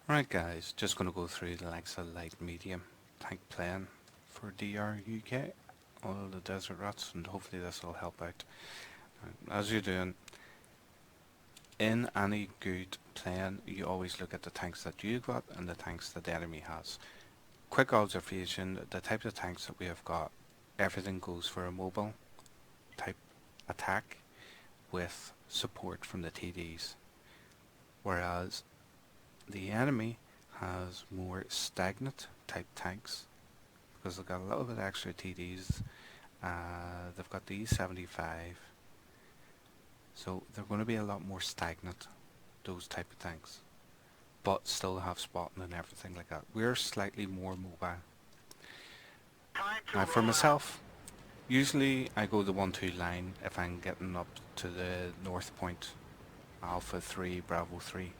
Right guys, just going to go through the likes of light medium tank plan for DR UK, all the desert rats, and hopefully this will help out. As you're doing, in any good plan, you always look at the tanks that you got and the tanks that the enemy has. Quick observation, the types of tanks that we have got, everything goes for a mobile type attack with support from the TDs, whereas the enemy has more stagnant type tanks because they've got a little bit extra TDs. They've got the E75, so they're going to be a lot more stagnant, those type of tanks, but still have spotting and everything like that. We're slightly more mobile. Now for myself, usually I go the 1-2 line if I'm getting up to the north point, Alpha 3, Bravo 3.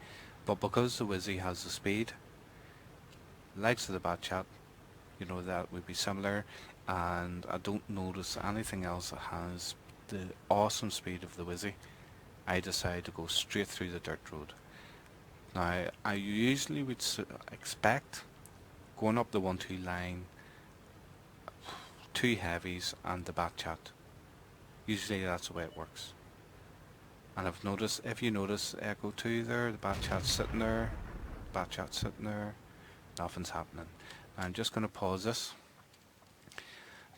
But because the WZ has the speed, likes of the Batchat, you know, that would be similar, and I don't notice anything else that has the awesome speed of the WZ, I decide to go straight through the dirt road. Now, I usually would expect going up the 1-2 line, 2 heavies and the Batchat. Usually that's the way it works. And I've noticed, if you notice Echo 2 there, the Batchat's sitting there, Batchat's sitting there, nothing's happening. Now I'm just going to pause this,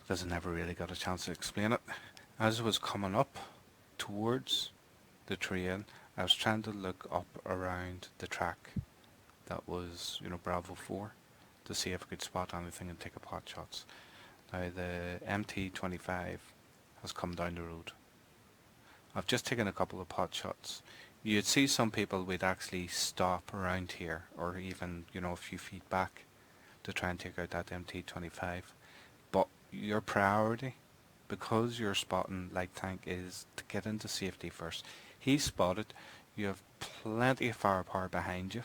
because I never really got a chance to explain it. As I was coming up towards the train, I was trying to look up around the track that was, you know, Bravo 4, to see if I could spot anything and take a pot shots. Now the MT-25 has come down the road. I've just taken a couple of pot shots. You'd see some people would actually stop around here, or even, you know, a few feet back to try and take out that MT-25. But your priority, because you're spotting light tank, is to get into safety first. He's spotted. You have plenty of firepower behind you.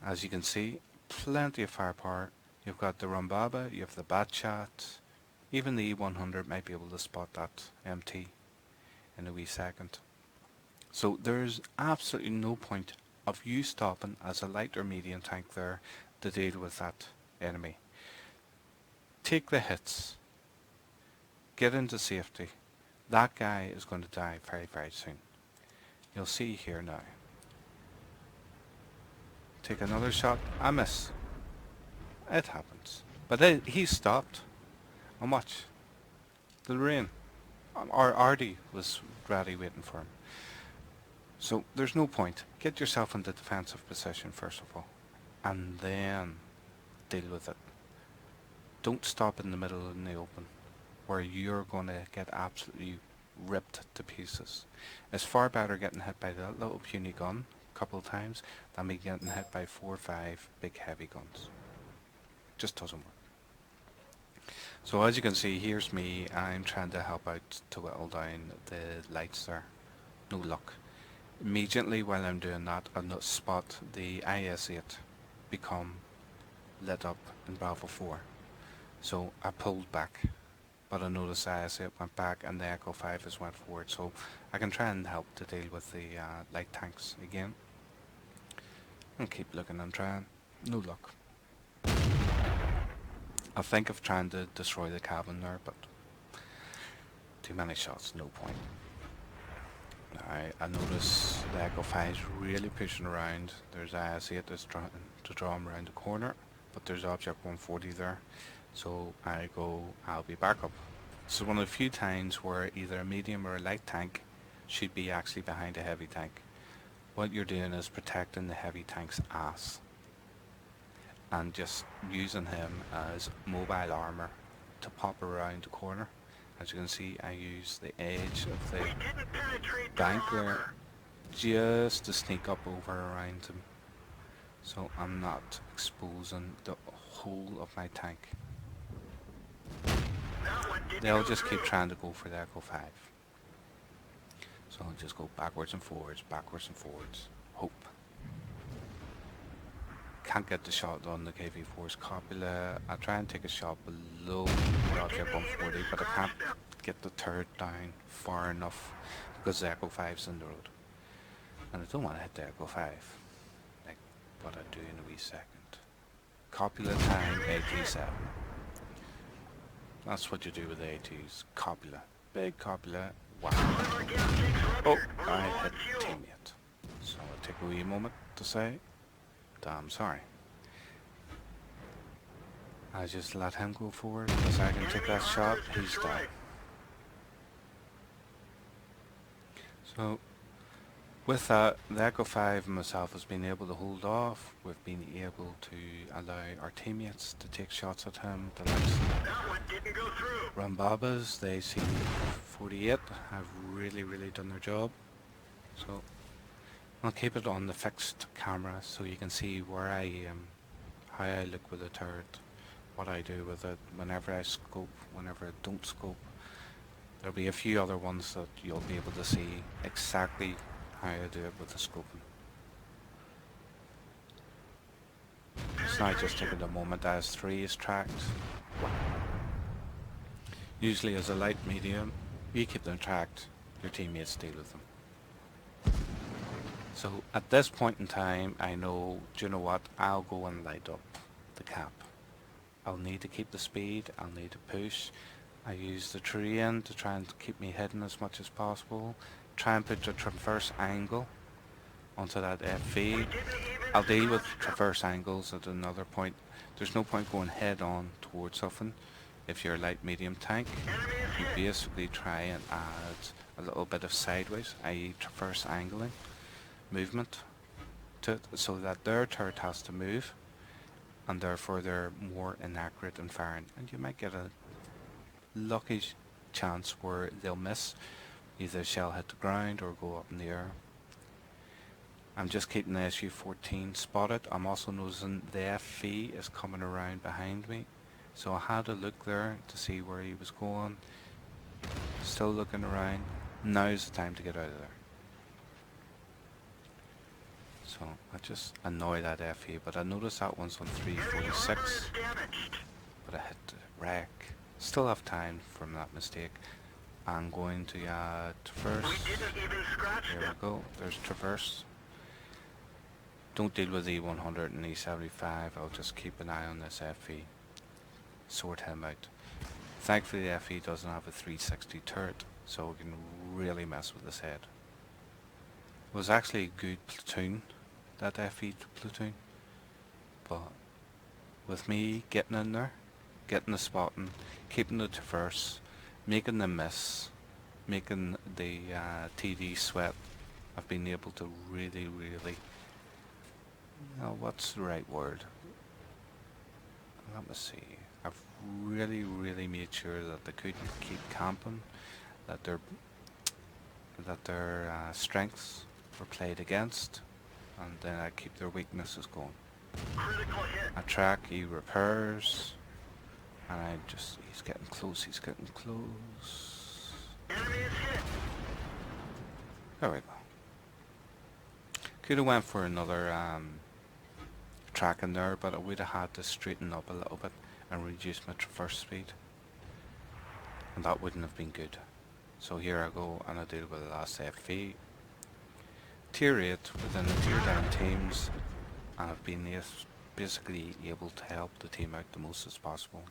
As you can see, plenty of firepower. You've got the Rumbaba, you have the Batchat, even the E100 might be able to spot that MT in a wee second. So there's absolutely no point of you stopping as a light or medium tank there to deal with that enemy. Take the hits. Get into safety. That guy is going to die very, very soon. You'll see here now. Take another shot. I miss. It happens. But he stopped. And watch. The rain. Our Ardy was ready waiting for him. So there's no point. Get yourself into defensive position first of all, and then deal with it. Don't stop in the middle in the open, where you're going to get absolutely ripped to pieces. It's far better getting hit by that little puny gun a couple of times than me getting hit by 4 or 5 big heavy guns. Just doesn't work. So as you can see, here's me. I'm trying to help out to whittle down the lights there. No luck. Immediately while I'm doing that, I spot the IS-8 become lit up in Bravo 4. So I pulled back, but I noticed the IS-8 went back and the Echo 5 has went forward. So I can try and help to deal with the light tanks again. And keep looking and trying. No luck. I think of trying to destroy the cabin there, but too many shots, no point. I notice the Echo 5's really pushing around. There's IS-8 that's trying to draw him around the corner, but there's Object 140 there. So I go, I'll be back up. This is one of the few times where either a medium or a light tank should be actually behind a heavy tank. What you're doing is protecting the heavy tank's ass, and just using him as mobile armor to pop around the corner. As you can see, I use the edge of the bank there just to sneak up over around him, so I'm not exposing the whole of my tank. They'll just keep trying to go for the Echo 5. So I'll just go backwards and forwards, hope. Can't get the shot on the KV4's copula. I try and take a shot below the Object 140, but I can't get the turret down far enough because the Echo 5's in the road. And I don't want to hit the Echo 5. Like, but I do in a wee second. Copula time, AT7. That's what you do with ATs. Copula. Big copula. Wow. Oh, I hit teammate. So I'll take a wee moment to say, damn sorry. I just let him go forward because I can take that shot. He's down. So with that, the Echo 5 and myself has been able to hold off. We've been able to allow our teammates to take shots at him. The likes of Rambabas, they see 48 have really done their job. So I'll keep it on the fixed camera so you can see where I how I look with the turret, what I do with it, whenever I scope, whenever I don't scope. There'll be a few other ones that you'll be able to see exactly how I do it with the scoping. It's not just taking a moment as 3 is tracked. Usually as a light medium, you keep them tracked, your teammates deal with them. So at this point in time, I know, do you know what, I'll go and light up the cap. I'll need to keep the speed, I'll need to push. I use the terrain to try and keep me hidden as much as possible. Try and put the traverse angle onto that FV. I'll deal with traverse angles at another point. There's no point going head on towards something. If you're a light medium tank, you basically try and add a little bit of sideways, i.e. traverse angling movement to it, so that their turret has to move, and therefore they're more inaccurate in firing. And you might get a lucky chance where they'll miss, either shell hit the ground or go up in the air. I'm just keeping the SU-14 spotted. I'm also noticing the FV is coming around behind me, so I had to look there to see where he was going. Still looking around. Now's the time to get out of there. So I just annoy that FV, but I noticed that one's on 346, but I hit the wreck. Still have time from that mistake. I'm going to add traverse. There we go. There's traverse. Don't deal with E100 and E75. I'll just keep an eye on this FE. Sort him out. Thankfully the FE doesn't have a 360 turret, so we can really mess with his head. It was actually a good platoon, that FE platoon. But with me getting in there, getting the spotting, keeping the traverse, making the miss, making the TD sweat, I've been able to really, what's the right word? Let me see. I've really made sure that they couldn't keep camping, that their strengths were played against, and then I keep their weaknesses going. I track, he repairs, and he's getting close, There we go. Could have went for another track in there, but I would have had to straighten up a little bit and reduce my traverse speed, and that wouldn't have been good. So here I go, and I deal with the last FV. Tier 8 within the tier down teams, and I've been basically able to help the team out the most as possible.